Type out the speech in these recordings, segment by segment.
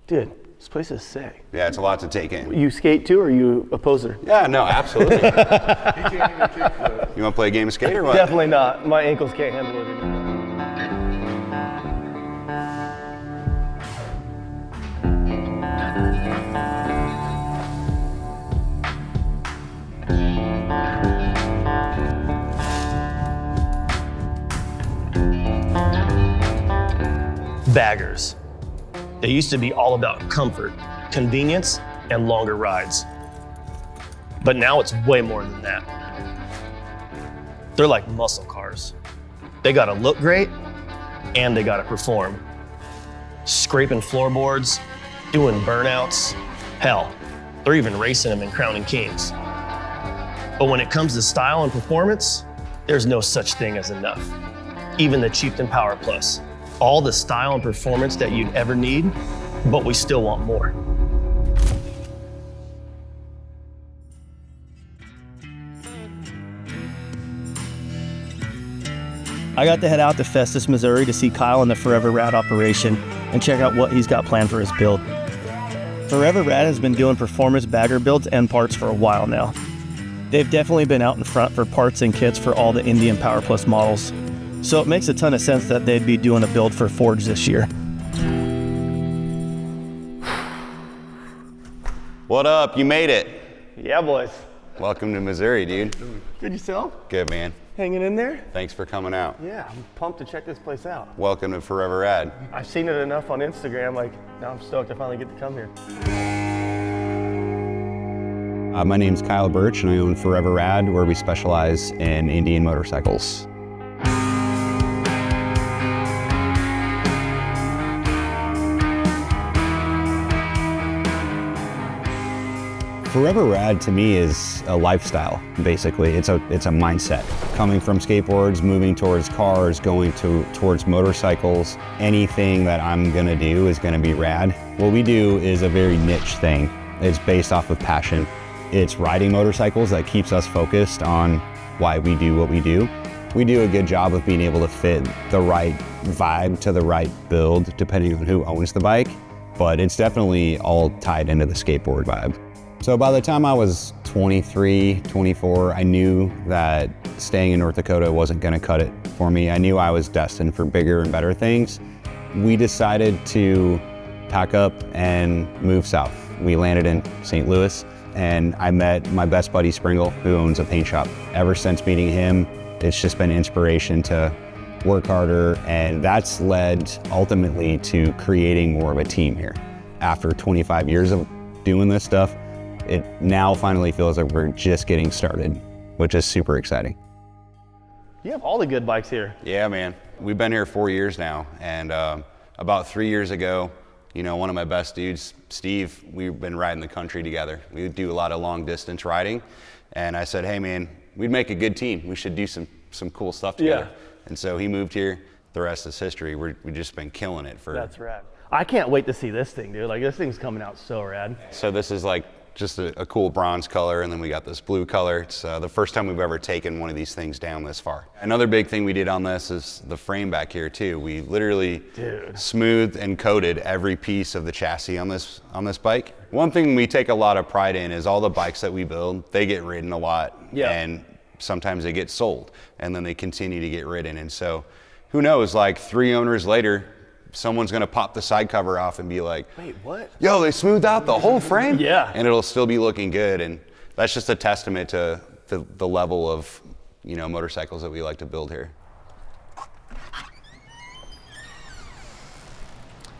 Dude, this place is sick. Yeah, it's a lot to take in. You skate too, or are you a poser? Yeah, no, absolutely. You want to play a game of skate or what? Definitely not. My ankles can't handle it anymore. Baggers. They used to be all about comfort, convenience, and longer rides. But now it's way more than that. They're like muscle cars. They gotta look great, and they gotta perform. Scraping floorboards, doing burnouts, hell, they're even racing them and crowning kings. But when it comes to style and performance, there's no such thing as enough. Even the Chieftain Power Plus. All the style and performance that you'd ever need, but we still want more. I got to head out to Festus, Missouri to see Kyle in the Forever Rad operation and check out what he's got planned for his build. Forever Rad has been doing performance bagger builds and parts for a while now. They've definitely been out in front for parts and kits for all the Indian Power Plus models. So it makes a ton of sense that they'd be doing a build for Forged this year. What up? You made it. Yeah, boys. Welcome to Missouri, dude. Good yourself? Good, man. Hanging in there? Thanks for coming out. Yeah, I'm pumped to check this place out. Welcome to Forever Rad. I've seen it enough on Instagram, like, now I'm stoked I finally get to come here. My name's Kyle Birch and I own Forever Rad, where we specialize in Indian motorcycles. Forever Rad to me is a lifestyle, basically. It's a mindset. Coming from skateboards, moving towards cars, going towards motorcycles, anything that I'm gonna do is gonna be rad. What we do is a very niche thing. It's based off of passion. It's riding motorcycles that keeps us focused on why we do what we do. We do a good job of being able to fit the right vibe to the right build, depending on who owns the bike, but it's definitely all tied into the skateboard vibe. So by the time I was 23, 24, I knew that staying in North Dakota wasn't gonna cut it for me. I knew I was destined for bigger and better things. We decided to pack up and move south. We landed in St. Louis and I met my best buddy Springle, who owns a paint shop. Ever since meeting him, it's just been inspiration to work harder, and that's led ultimately to creating more of a team here. After 25 years of doing this stuff, it now finally feels like we're just getting started, which is super exciting. You have all the good bikes here. Yeah, man. We've been here 4 years now, and about 3 years ago, you know, one of my best dudes, Steve, we've been riding the country together. We do a lot of long distance riding, and I said, hey man, we'd make a good team. We should do some cool stuff together. Yeah. And so he moved here. The rest is history. We've just been killing it for. That's rad. I can't wait to see this thing, dude. Like, this thing's coming out so rad. So this is like just a cool bronze color, and then we got this blue color. It's the first time we've ever taken one of these things down this far. Another big thing we did on this is the frame back here too. We literally smoothed and coated every piece of the chassis on this bike. One thing we take a lot of pride in is all the bikes that we build, they get ridden a lot, and sometimes they get sold, and then they continue to get ridden. And so who knows, like 3 owners later, someone's gonna pop the side cover off and be like, wait, what? Yo, they smoothed out the whole frame? Yeah. And it'll still be looking good. And that's just a testament to the level of, you know, motorcycles that we like to build here.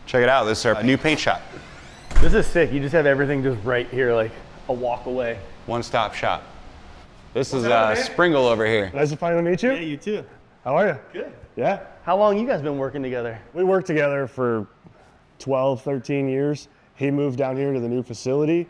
Check it out, this is our new paint shop. This is sick. You just have everything just right here, like a walk away. One-stop shop. This is Springle over here. Nice to finally meet you. Yeah, you too. How are you? Good. Yeah. How long you guys been working together? We worked together for 12, 13 years. He moved down here to the new facility.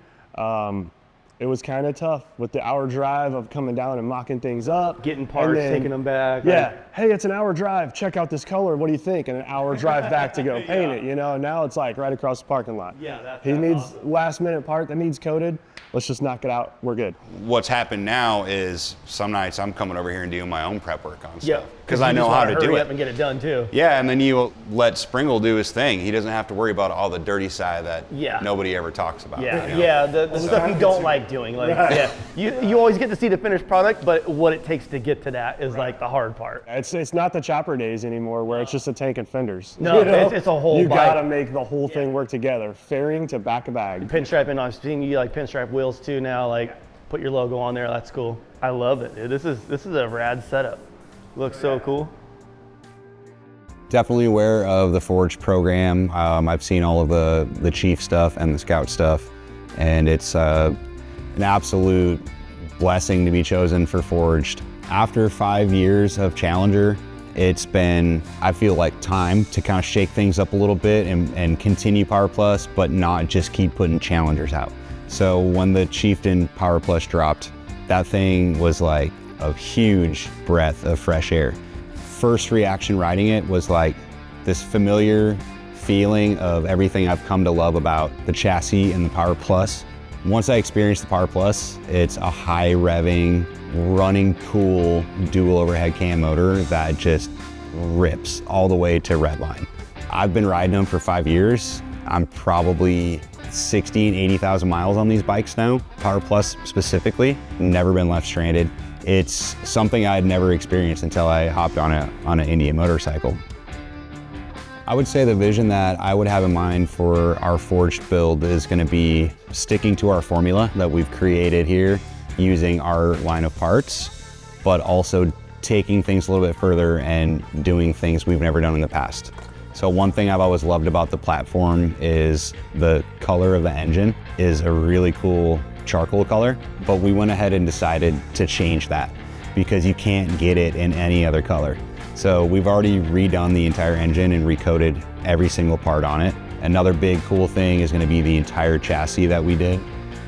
It was kind of tough with the hour drive of coming down and mocking things up. Getting parts, taking them back. Yeah. Hey, it's an hour drive. Check out this color. What do you think? And an hour drive back to go paint it, you know? And now it's like right across the parking lot. Yeah, he needs awesome. Last minute part that needs coated. Let's just knock it out. We're good. What's happened now is some nights I'm coming over here and doing my own prep work on stuff. because I know how to do hurry it. up and get it done too. Yeah, and then you let Springle do his thing. He doesn't have to worry about all the dirty side that nobody ever talks about. Yeah, you know? yeah, the stuff you don't like doing. Like, yeah, you always get to see the finished product, but what it takes to get to that is like the hard part. It's not the chopper days anymore where it's just a tank and fenders. No, it's a whole You bike. gotta make the whole thing work together, fairing to back of bag. Pinstriping, I've seen you like pinstripe wheels too now. Like, put your logo on there. That's cool. I love it, dude. This is a rad setup. Looks so cool. Definitely aware of the Forged program. I've seen all of the Chief stuff and the Scout stuff, and it's an absolute blessing to be chosen for Forged. After 5 years of Challenger, it's been, I feel like, time to kind of shake things up a little bit and continue Power Plus, but not just keep putting Challengers out. So when the Chieftain Power Plus dropped, that thing was like a huge breath of fresh air. First reaction riding it was like this familiar feeling of everything I've come to love about the chassis and the Power Plus. Once I experienced the Power Plus, it's a high revving, running cool dual overhead cam motor that just rips all the way to redline. I've been riding them for 5 years. I'm probably 60,000 and 80,000 miles on these bikes now. Power Plus specifically, never been left stranded. It's something I'd never experienced until I hopped on an Indian motorcycle. I would say the vision that I would have in mind for our Forged build is going to be sticking to our formula that we've created here, using our line of parts, but also taking things a little bit further and doing things we've never done in the past. So one thing I've always loved about the platform is the color of the engine is a really cool charcoal color, but we went ahead and decided to change that because you can't get it in any other color. So we've already redone the entire engine and recoated every single part on it. Another big cool thing is going to be the entire chassis that we did.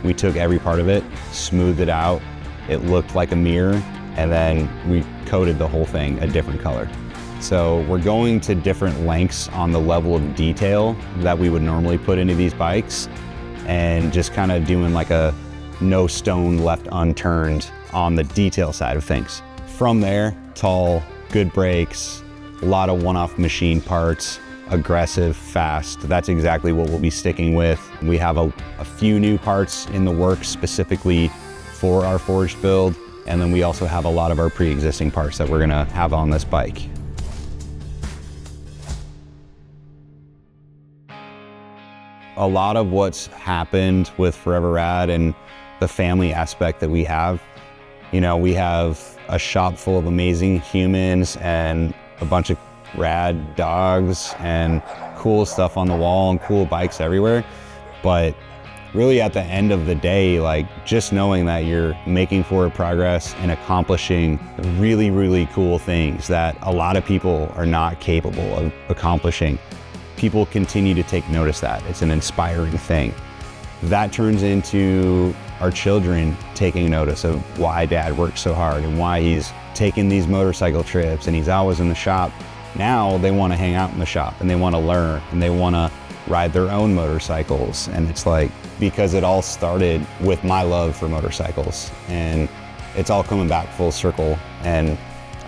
We took every part of it, smoothed it out, it looked like a mirror, and then we coated the whole thing a different color. So we're going to different lengths on the level of detail that we would normally put into these bikes, and just kind of doing like a no stone left unturned on the detail side of things. From there, tall, good brakes, a lot of one-off machine parts, aggressive, fast. That's exactly what we'll be sticking with. We have a few new parts in the works specifically for our Forged build, and then we also have a lot of our pre-existing parts that we're gonna have on this bike. A lot of what's happened with Forever Rad and the family aspect that we have, you know, we have a shop full of amazing humans and a bunch of rad dogs and cool stuff on the wall and cool bikes everywhere. But really at the end of the day, like just knowing that you're making forward progress and accomplishing really, really cool things that a lot of people are not capable of accomplishing. People continue to take notice that. It's an inspiring thing. That turns into our children taking notice of why Dad works so hard and why he's taking these motorcycle trips and he's always in the shop. Now they want to hang out in the shop and they want to learn and they want to ride their own motorcycles. And it's like, because it all started with my love for motorcycles, and it's all coming back full circle. And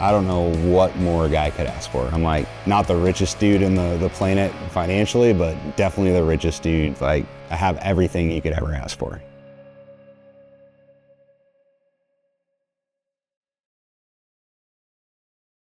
I don't know what more a guy could ask for. I'm like, not the richest dude in the planet financially, but definitely the richest dude. Like, I have everything you could ever ask for.